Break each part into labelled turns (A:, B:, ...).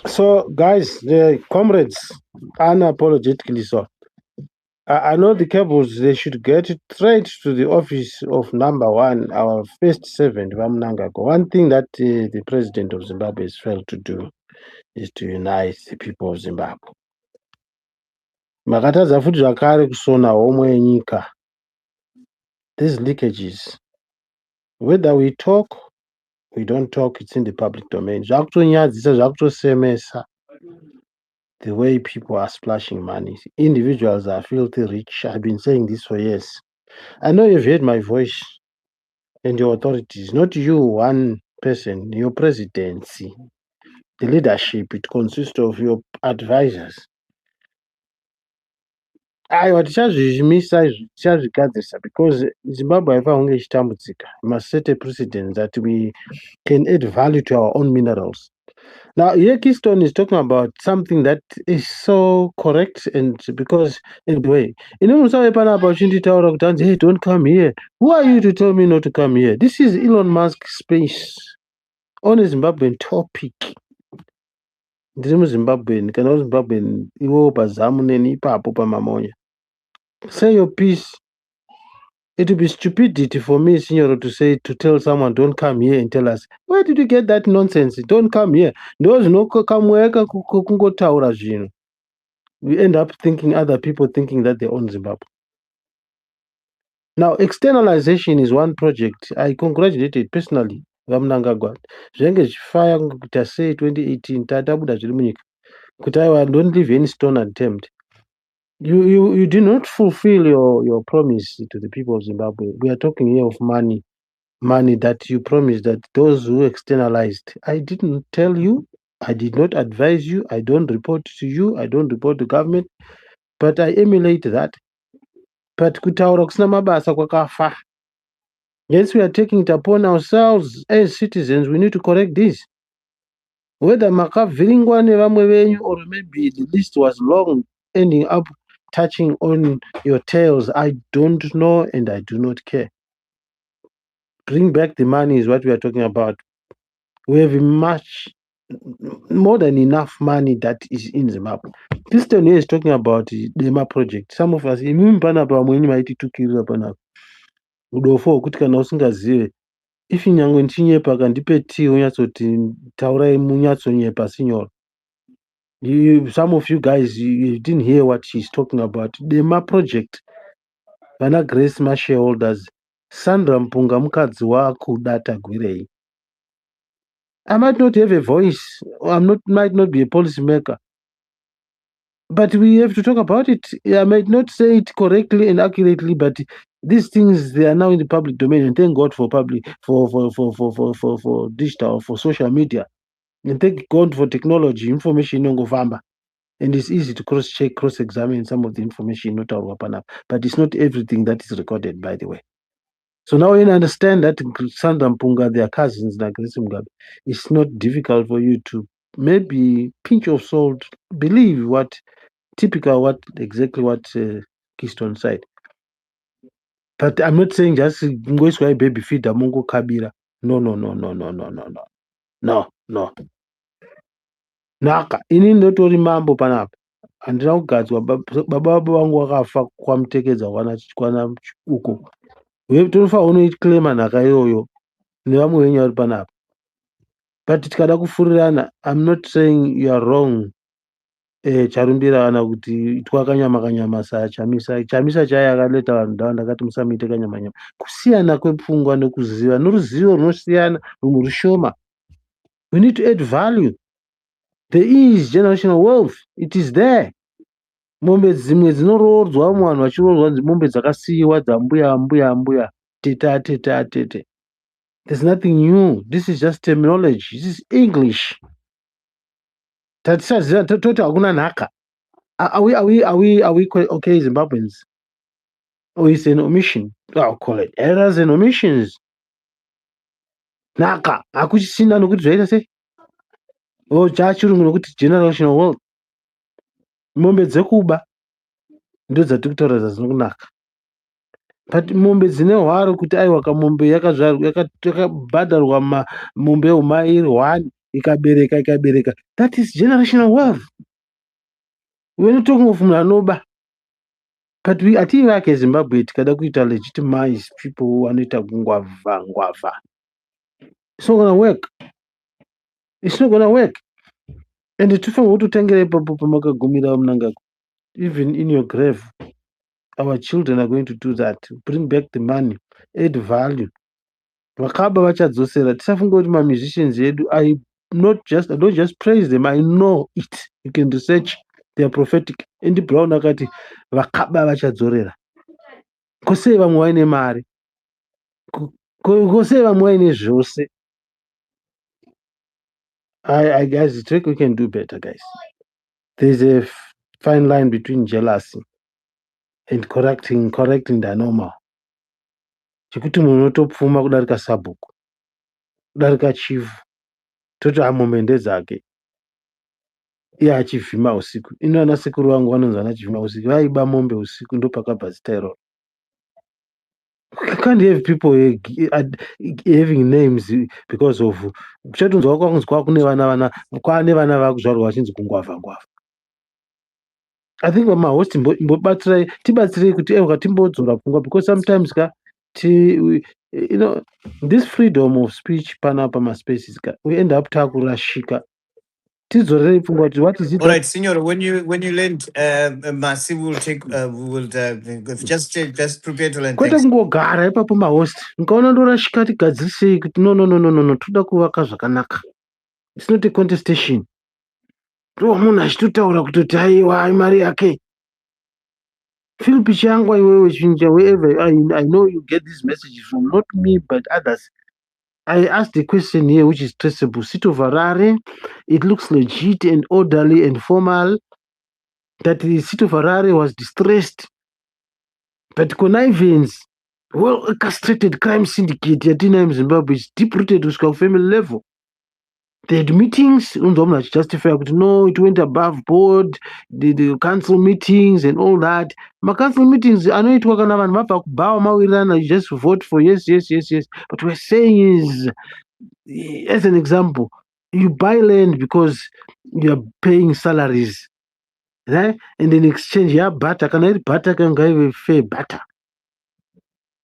A: So, guys, the comrades, unapologetically so. I know the cables, they should get straight to the office of number one, our first servant, Vamnangagwa. One thing that the president of Zimbabwe has failed to do is to unite the people of Zimbabwe. Makatadza futi zvakare kusona homwe yenyika. These leakages, whether we talk, we don't talk, it's in the public domain. Zvakutonyadzisa, zvakutosemesa the way people are splashing money. Individuals are filthy rich. I've been saying this for years. I know you've heard my voice and your authorities, not you, one person, your presidency. The leadership, it consists of your advisors. Aiwa tichazvimisa izvi tichazvigadzirisa because Zimbabwe haifaniri kunge ichitambudzika. We must set a precedent that we can add value to our own minerals. Now, here Keystone is talking about something that is so correct, and because anyway, hey, don't come here. Who are you to tell me not to come here? This is Elon Musk's space on a Zimbabwean topic. Ndiri muZimbabwean kana uri Zimbabwean iwewo pazamu neni ipapo pamamonya. Say your piece. It would be stupidity for me, Signor, to tell someone don't come here and tell us, where did you get that nonsense? Don't come here. Those no kamweka kungotaura zvinhu. We end up thinking other people thinking that they own Zimbabwe. Now, externalization is one project. I congratulated personally Vamnangagwa. Zvenge zvichifaya kuti say 2018 tatabuda zviri munyika. Kuti aiwa don't leave any stone unturned. You did not fulfill your promise to the people of Zimbabwe. We are talking here of money that you promised that those who externalized. I didn't tell you. I did not advise you. I don't report to you. I don't report to government. But I emulate that. But kutaura kusina mabasa kwakafa. Yes, we are taking it upon ourselves as citizens. We need to correct this. Whether makavhiringwa nevamwe venyu or maybe the list was long, ending up touching on your tails, I don't know and I do not care. Bring back the money is what we are talking about. We have much more than enough money that is in Zimbabwe. This time here is talking about the DEMA project. Some of us, imimi panapa vamweni maititukirira panapa. Udofo hwekuti kana usingazive, if nyangwe ndichinyepa kandipe tii unyatsoti taurai munyatsonyepa sinyora. Some of you guys, you didn't hear what she's talking about. DEMA project. Vana Grace mashareholders. Sandra Mpunga mukadzi wakuda gwirei. I might not have a voice, or might not be a policymaker, but we have to talk about it. I might not say it correctly and accurately, but these things, they are now in the public domain, and thank God for digital, for social media, and thank God for technology. Information inongofamba, and it's easy to cross-check, cross-examine some of the information not out of, but it's not everything that is recorded, by the way. So now you understand that Sandra Mpunga, their cousins like Grace Mugabe, it's not difficult for you to maybe pinch of salt, believe what exactly what Keystone said. But I'm not saying just go sky baby feed Mungo Kabira. No. Naka, ini ndotori mambo panapa. Handina kugadzwa baba vangu vakafa kwamutekedza kwana uko. Tonofanira unoiclaima nhaka iyoyo nevamwe venyu vari panapa. But tikada kufurirana, I'm not saying you are wrong. Charumbira kana kuti itwa kanyama saa chamisa chaya akaleta vanhu ndavanda akati musamuite kanyama. Kusiyana kwepfungwa nekuziva noruzivo runosiyana rumwe rushoma. We need to add value. There is generational wealth. It is there. Mombe dzimwe dzinoroordzwa vamwe vanhu vachiroordzwa nzi mombe dzakasiyiwa dzambuya tete. There's nothing new. This is just terminology. This is English. Tatisaziva toti hakuna nhaka. Are we okay, Zimbabweans? Or is an omission? I'll call it errors and omissions. Nhaka hakuchisina nokuti zvaita sei? Chachirungu nokuti generational wealth. Mombe dzekuba ndo dzatiri kutaura dzazino kunaka. But mombe dzine hwaro kuti aiwa kamombe yakabhadharwa mombe mairi 1 ikabereka. That is generational wealth. We're not talking of Mulanoba. But hativake Zimbabwe tikada kuita legitimize people who vanoita ngwavha. It's not gonna work. It's not gonna work. And tofanirwa kutotangera ipapo pamakagumira Mnangagwa. Even in your grave, our children are going to do that. Bring back the money, add value. Vakaba vachadzosera. Tisafunga kuti musicians edu, I don't just praise them, I know it. You can research, they are prophetic. Andy Brown akati vakaba vachadzorera. Kosei vamwe vaine mari. Kosei vamwe vaine zvose. I guys, we can do better, guys. There's a fine line between jealousy and correcting the normal. Chekuti munhu unotopfuma kudarika sabhuku, kudarika chifu, toti amombe dzake iye achivhima usiku. Ino ana sekuru vangu vanonzi vana chivhima usiku, vaiba mombe usiku, ndo pakabva zita iroro. You can't have people having names because of chatonzwa kwakunzwa kwane vana vakuzvarwa vachinzi kungwavha ngwavha. I think mahost tibatsirei kuti timbodzora pfungwa, because sometimes this freedom of speech panapa maspaces we end up takurashika. Tidzorerei pfungwa kuti what is it.
B: All right, Senor, when you land, Masi will take just prepare to land.
A: Kwete kungogara ipapo mahost nkaona ndorashika tigadzirisei kuti no toda kuvaka zvakanaka. It's not a contestation. Munhu achitotaura kutoti aiwa mari yake. Philip Changwa iwewe chinja wherever I know you get these messages from, not me but others. I asked a question here which is traceable. Sito Varare, it looks legit and orderly and formal that the Sito Varare was distressed. But connivance, well orchestrated crime syndicate yatina in Zimbabwe is deep rooted to family level. They had meetings, justify, no, it went above board, the council meetings and all that. My council meetings, I know it was you just vote for yes. But we're saying is, as an example, you buy land because you're paying salaries. Right? And in exchange, butter, butter can give a fair butter.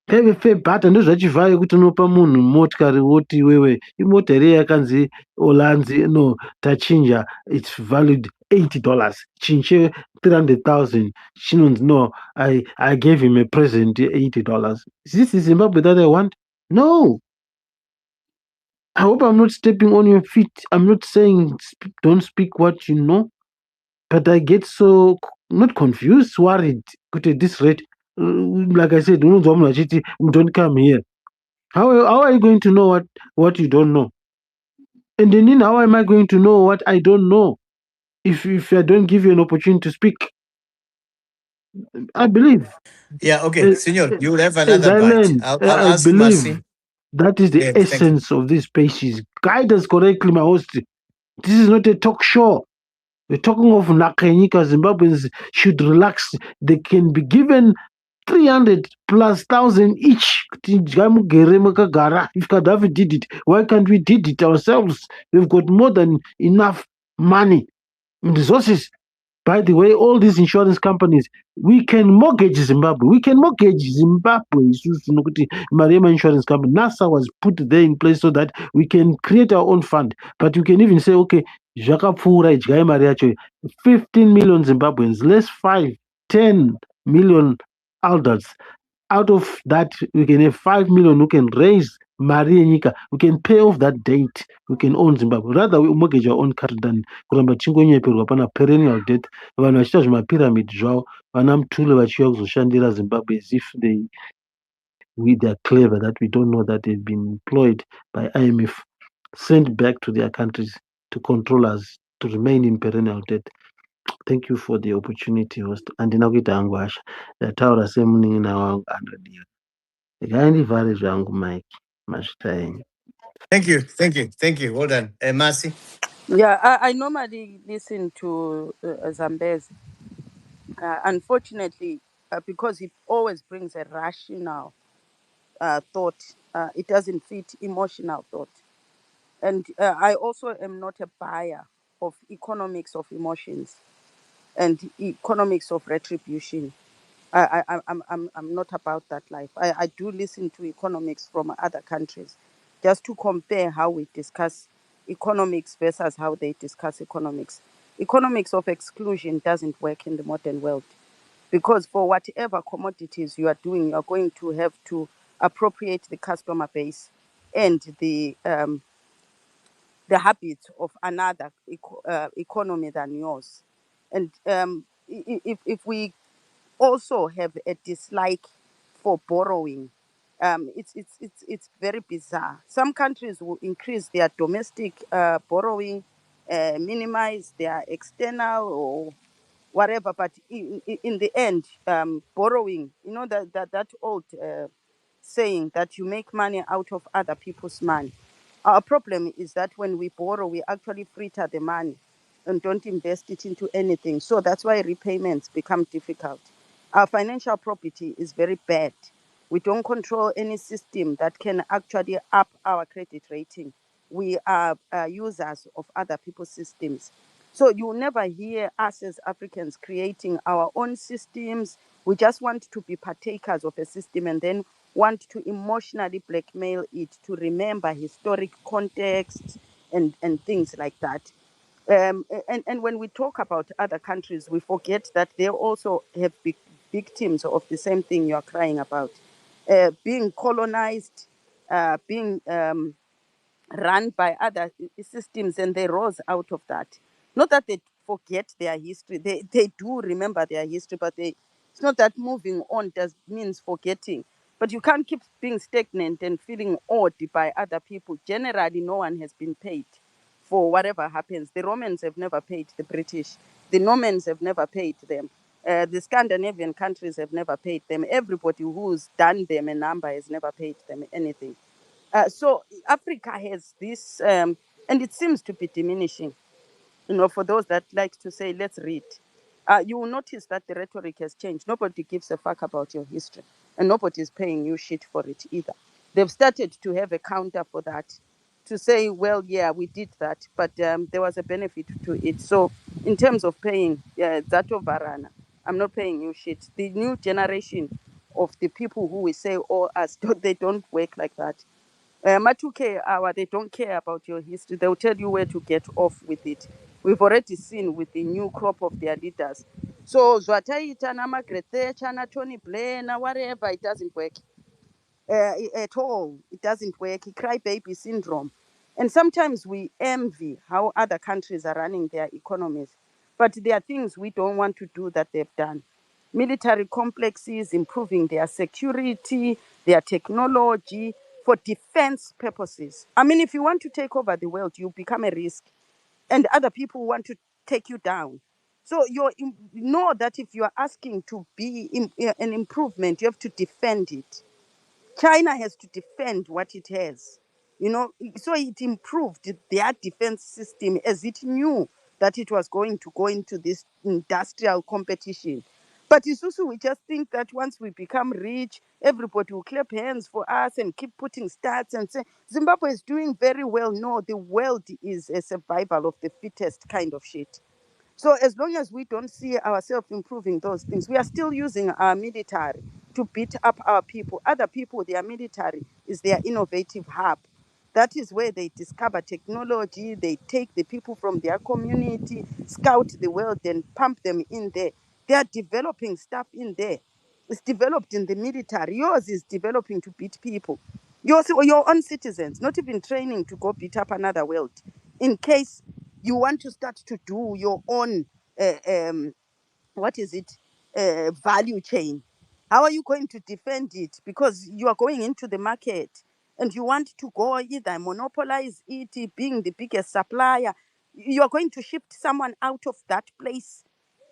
A: Fair butter, ndozvachivhayo kuti unopa munhu motikari woti wewe imotari yakanzi Olanzi no tachinja it's valued $80 chinche 300,000 chinonzi no I gave him a present $80. Is this the Zimbabwe that I want? No. I hope I'm not stepping on your feet. I'm not saying don't speak what you know, but I get so not confused, worried at this rate. Like I said, don't come here. How are you going to know what you don't know? And then how am I going to know what I don't know if I don't give you an opportunity to speak? I believe.
B: Yeah, okay, Senor, you will have another
A: I
B: bite.
A: learned,
B: I'll
A: I
B: ask
A: believe
B: Masi.
A: that is the essence of this species. Guide us correctly, my host. This is not a talk show. We're talking of Nakanyika. Zimbabweans should relax. They can be given 300,000+ each. If Gaddafi did it, why can't we did it ourselves? We've got more than enough money and resources. By the way, all these insurance companies, we can mortgage Zimbabwe. Mariema Insurance Company, NASA was put there in place so that we can create our own fund. But you can even say, okay, 15 million Zimbabweans, less 10 million adults. Out of that, we can have 5 million who can raise Maria Nyika. We can pay off that debt. We can own Zimbabwe. Rather, we mortgage our own country than kuramba chingonyeperwa pana perennial debt. Vanhu vachiita zvimapyramid zvavo, vana mutule vachiuya kuzoshandira Zimbabwe as if they're clever, that we don't know that they've been employed by IMF, sent back to their countries to control us, to remain in perennial debt. Thank you for the opportunity, host. Handina kuita hangu hasha. Ndataura semunin'ina wangu anodiwa. Ngaindivhare zvangu Mike. Mazvita enyu.
B: Thank you. Well done. Masi?
C: Yeah, I normally listen to Zambezi. Unfortunately, because it always brings a rational thought, it doesn't fit emotional thought. And I also am not a buyer of economics of emotions and economics of retribution. I'm not about that life. I do listen to economics from other countries just to compare how we discuss economics versus how they discuss economics. Economics of exclusion doesn't work in the modern world because for whatever commodities you are doing, you are going to have to appropriate the customer base and the habits of another economy than yours. And if we also have a dislike for borrowing, it's very bizarre. Some countries will increase their domestic borrowing, minimize their external or whatever, but in the end, borrowing, that old saying that you make money out of other people's money. Our problem is that when we borrow, we actually fritter the money and don't invest it into anything. So that's why repayments become difficult. Our financial property is very bad. We don't control any system that can actually up our credit rating. We are users of other people's systems. So you will never hear us as Africans creating our own systems. We just want to be partakers of a system and then want to emotionally blackmail it to remember historic context and things like that. And when we talk about other countries, we forget that they also have victims of the same thing you are crying about. Being colonized, being run by other systems, and they rose out of that. Not that they forget their history, they do remember their history, but it's not that moving on does means forgetting. But you can't keep being stagnant and feeling awed by other people. Generally, no one has been paid for whatever happens. The Romans have never paid the British. The Normans have never paid them. The Scandinavian countries have never paid them. Everybody who's done them a number has never paid them anything. So Africa has this, and it seems to be diminishing. For those that like to say, let's read, you will notice that the rhetoric has changed. Nobody gives a fuck about your history, and nobody is paying you shit for it either. They've started to have a counter for that, to say, well, yeah, we did that, but there was a benefit to it. So, in terms of paying, Zato Varana, I'm not paying you shit. The new generation of the people who we say, oh, us, they don't work like that. Matuke hour, they don't care about your history. They'll tell you where to get off with it. We've already seen with the new crop of their leaders. So Zwataita na Margaret Thatcher na Tony Blair na whatever, it doesn't work at all. It doesn't work. Crybaby syndrome. And sometimes we envy how other countries are running their economies. But there are things we don't want to do that they've done. Military complexes, improving their security, their technology for defense purposes. I mean, if you want to take over the world, you become a risk, and other people want to take you down. So you know that if you are asking to be an improvement, you have to defend it. China has to defend what it has, so it improved their defense system as it knew that it was going to go into this industrial competition. But Isusu, we just think that once we become rich, everybody will clap hands for us and keep putting stats and say Zimbabwe is doing very well. No, the world is a survival of the fittest kind of shit. So as long as we don't see ourselves improving those things, we are still using our military to beat up our people. Other people, their military is their innovative hub. That is where they discover technology, they take the people from their community, scout the world, and pump them in there. They are developing stuff in there. It's developed in the military. Yours is developing to beat people. Your own citizens, not even training to go beat up another world. In case you want to start to do your own, uh, um, what is it, value chain. How are you going to defend it? Because you are going into the market and you want to go either monopolize it, being the biggest supplier. You are going to shift someone out of that place.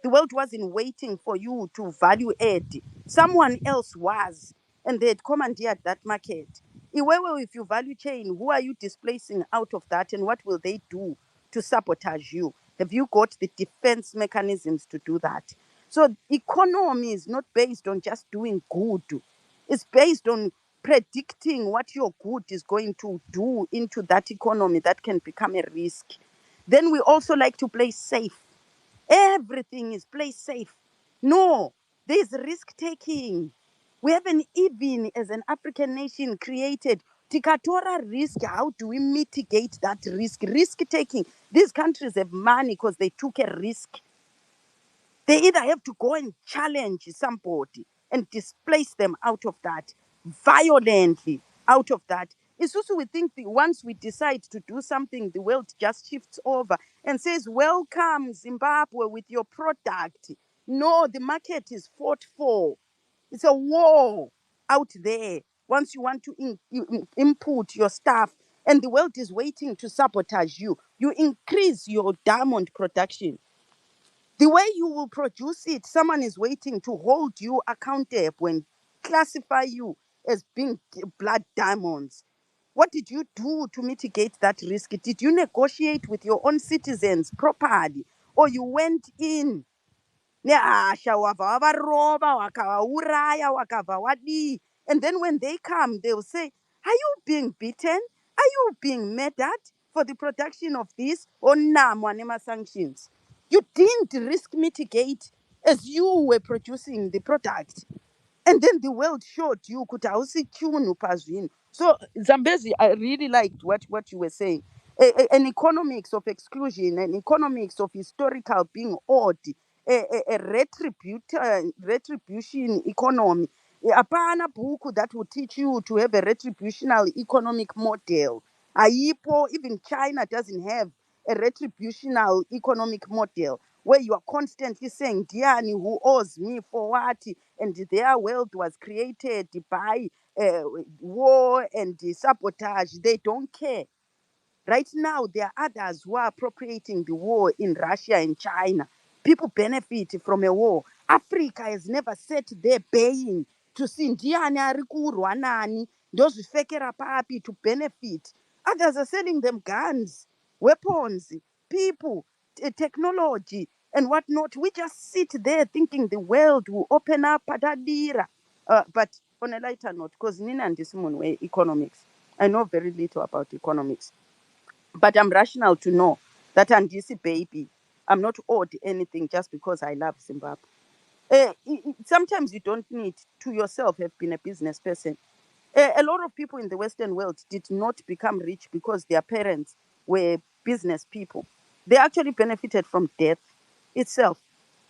C: The world wasn't waiting for you to value add. Someone else was, and they had commandeered that market. Iwewe, if you value chain, who are you displacing out of that, and what will they do to sabotage you? Have you got the defense mechanisms to do that? So economy is not based on just doing good. It's based on predicting what your good is going to do into that economy that can become a risk. Then we also like to play safe. Everything is play safe. No, there's risk taking. We haven't even, as an African nation, created tikatora risk. How do we mitigate that risk? Risk taking. These countries have money because they took a risk. They either have to go and challenge somebody and displace them out of that violently, out of that. It's also we think that once we decide to do something, the world just shifts over and says, welcome, Zimbabwe, with your product. No, the market is fought for. It's a war out there. Once you want to input your stuff and the world is waiting to sabotage you, you increase your diamond production. The way you will produce it, someone is waiting to hold you accountable and classify you as being blood diamonds. What did you do to mitigate that risk? Did you negotiate with your own citizens properly? Or you went in nehasha wabva wavarova wakavauraya wakabva wadii, and then when they come they will say, are you being beaten? Are you being murdered for the production of this? Onamwa nema-sanctions. You didn't risk mitigate as you were producing the product. And then the world showed you kuti hausi chinhu pazvinhu. So Zambezi, I really liked what you were saying. An economics of exclusion, an economics of historical being odd, a retribution economy. Hapana bhuku that will teach you to have a retributional economic model. Aipo, even China doesn't have a retributional economic model where you are constantly saying, Diani, who owes me for what? And their wealth was created by war and sabotage. They don't care. Right now, there are others who are appropriating the war in Russia and China. People benefit from a war. Africa has never sat there baying to see ndiani ari kurwa nani, ndozvifekera papi to benefit. Others are selling them guns, weapons, people, technology, and whatnot. We just sit there thinking the world will open up patadira. But on a lighter note, because Nina and this economics, I know very little about economics. But I'm rational to know that Andisi baby, I'm not owed anything just because I love Zimbabwe. Sometimes you don't need to yourself have been a business person. A lot of people in the Western world did not become rich because their parents were business people. They actually benefited from death itself.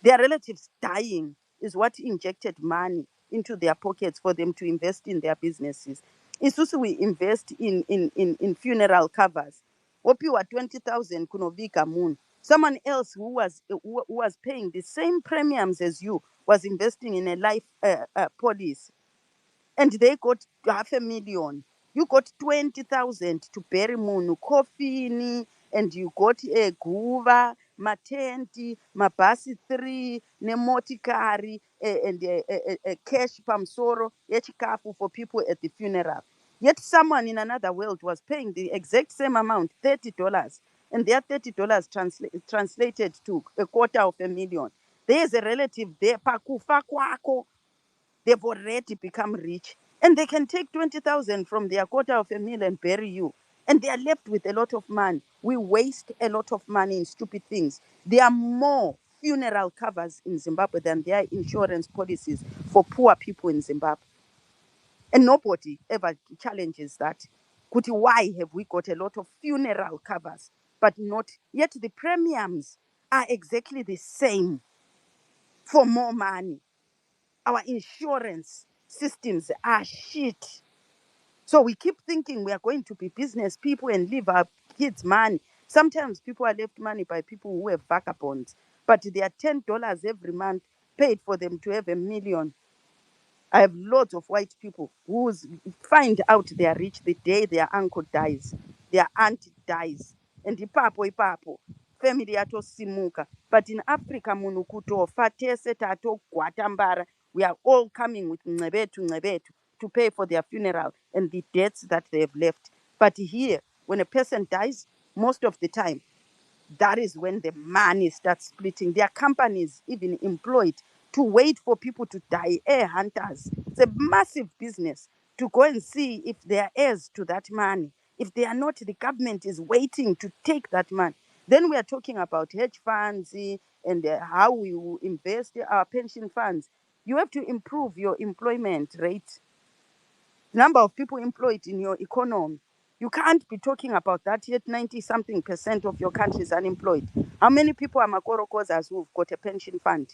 C: Their relatives dying is what injected money into their pockets for them to invest in their businesses. It's also we invest in funeral covers. Opiwa 20,000 kunovika moon. Someone else who was paying the same premiums as you was investing in a life policy, and they got 500,000. You got 20,000 to bury munhu coffin, and you got a guva, matenti, mabhasi 3 nemotikari, and a cash pamsoro yechikafu for people at the funeral. Yet someone in another world was paying the exact same amount, $30, and their $30 translated to 250,000. There's a relative there, pakufa kwako, they've already become rich, and they can take 20,000 from their $250,000 and bury you, and they are left with a lot of money. We waste a lot of money in stupid things. There are more funeral covers in Zimbabwe than there are insurance policies for poor people in Zimbabwe, and nobody ever challenges that. Kuti, why have we got a lot of funeral covers but not yet the premiums are exactly the same for more money? Our insurance systems are shit. So we keep thinking we are going to be business people and leave our kids money. Sometimes people are left money by people who have vagabonds, but they are $10 every month paid for them to have 1,000,000. I have lots of white people who find out they are rich the day their uncle dies, their aunt dies, and ipapo family yatosimuka. But in Africa munhu kutofa tese tatogwatambara, we are all coming with ncebetu to pay for their funeral and the debts that they have left. But here, when a person dies, most of the time that is when the money starts splitting. There are companies even employed to wait for people to die, air hunters. It's a massive business. to go and see if they are heirs to that money. If they are not, the government is waiting to take that money. Then we are talking about hedge funds and how we will invest our pension funds. You have to improve your employment rate, number of people employed in your economy. You can't be talking about that yet 90 something percent of your country is unemployed. How many people are Makorokozas who've got a pension fund?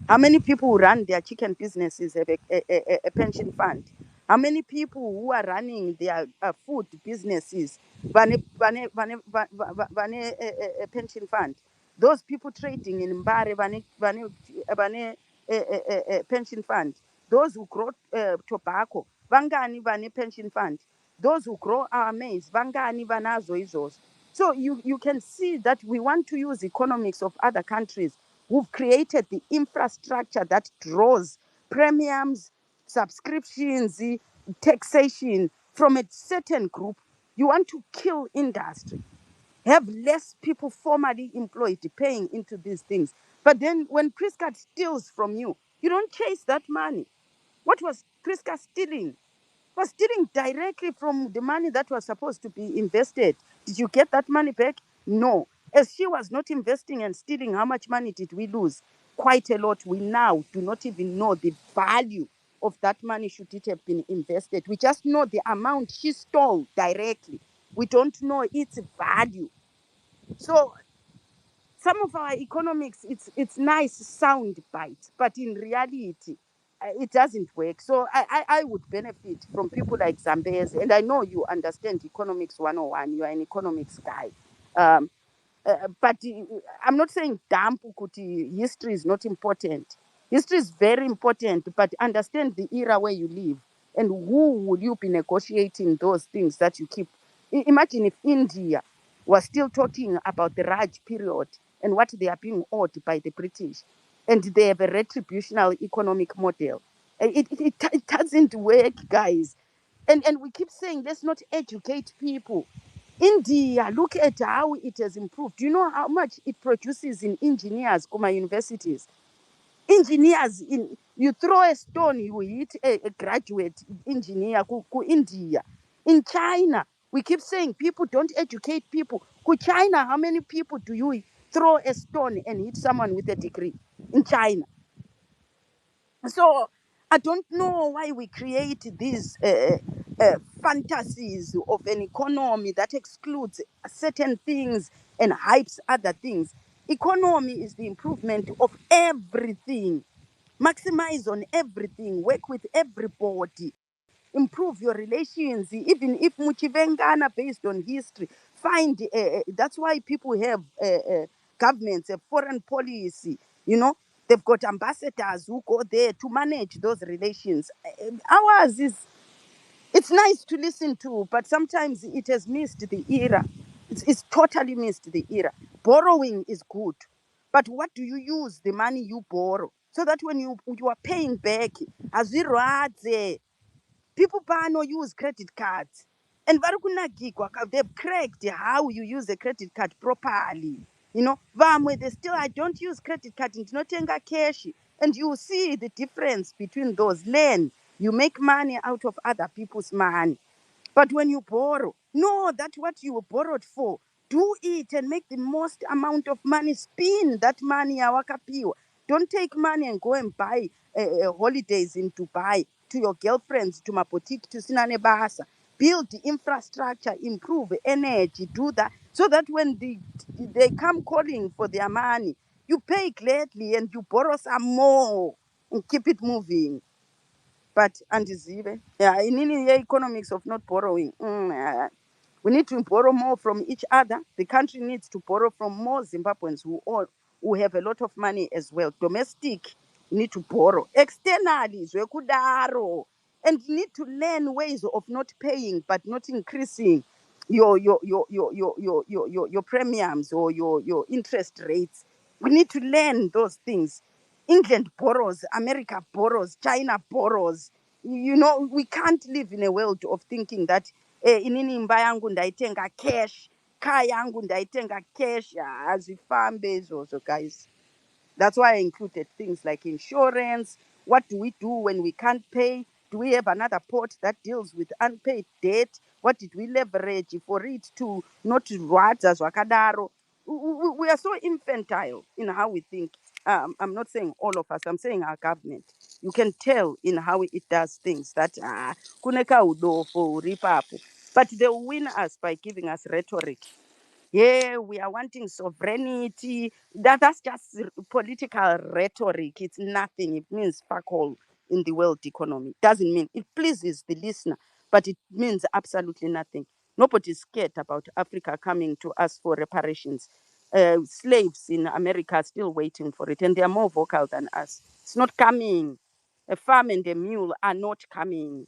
C: How many people who run their chicken businesses have a pension fund? How many people who are running their food businesses a pension fund? Those people trading in Mbare a pension fund. Those who grow tobacco, vangani vane pension fund. Those who grow our maize, vangani vanazo izos. So you can see that we want to use economics of other countries who've created the infrastructure that draws premiums, subscriptions, taxation from a certain group. You want to kill industry, have less people formally employed paying into these things. But then when Priska steals from you, you don't chase that money. What was Priska stealing? Was stealing directly from the money that was supposed to be invested. Did you get that money back? No. As she was not investing and stealing, how much money did we lose? Quite a lot. We now do not even know the value of that money should it have been invested. We just know the amount she stole directly. We don't know its value. So some of our economics, it's nice sound bites, but in reality, it doesn't work. So I would benefit from people like Zambezi, and I know you understand economics 101. You are an economics guy. Um, but I'm not saying dump kuti history is not important. History is very important, but understand the era where you live and who will you be negotiating those things that you keep. Imagine if India was still talking about the Raj period and what they are being owed by the British, and they have a retributional economic model. It doesn't work, guys. And we keep saying let's not educate people. India, look at how it has improved. Do you know how much it produces in engineers, Kuma universities? Engineers, you throw a stone, you hit a graduate engineer ku India. In China, we keep saying people don't educate people. Ku China, how many people do you throw a stone and hit someone with a degree in China? So I don't know why we create these fantasies of an economy that excludes certain things and hypes other things. Economy is the improvement of everything. Maximize on everything. Work with everybody. Improve your relations, even if muchivengana based on history. Find that's why people have governments, a foreign policy. You know, they've got ambassadors who go there to manage those relations. Ours is it's nice to listen to, but sometimes it has missed the era. It's totally missed the era. Borrowing is good, but what do you use the money you borrow so that when you are paying back, azviradze. People pano use credit cards. And varukunagikwa, they've cracked how you use a credit card properly. You know, vamwe they still I don't use credit card and ndinotenga cash. And you see the difference between those. Learn. You make money out of other people's money. But when you borrow, know that what you were borrowed for, do it and make the most amount of money. Spend that money, awakapiwa. Don't take money and go and buy holidays in Dubai to your girlfriends, to my boutique, to Sinane Bahasa. Build the infrastructure, improve energy, do that. So that when they come calling for their money, you pay gladly and you borrow some more and keep it moving. But andizive, yeah, in any economics of not borrowing, we need to borrow more from each other. The country needs to borrow from more Zimbabweans who have a lot of money as well. Domestic, you need to borrow. Externally, zvekudaro. And you need to learn ways of not paying but not increasing your premiums or your interest rates. We need to learn those things. England borrows, America borrows, China borrows. You know, we can't live in a world of thinking that inini imba yangu ndaitenga cash, car yangu ndaitenga cash. Hazvifambe izvozvo, guys. That's why I included things like insurance. What do we do when we can't pay? Do we have another port that deals with unpaid debt? What did we leverage for it to not rwadza zvakadaro? We are so infantile in how we think. I'm not saying all of us, I'm saying our government. You can tell in how it does things that kuneka udofo ripapo. But they will win us by giving us rhetoric. Yeah, we are wanting sovereignty. That's just political rhetoric. It's nothing. It means fuck all in the world economy. Doesn't mean it pleases the listener, but it means absolutely nothing. Nobody's scared about Africa coming to us for reparations. Slaves in America are still waiting for it, and they are more vocal than us. It's not coming. A farm and a mule are not coming.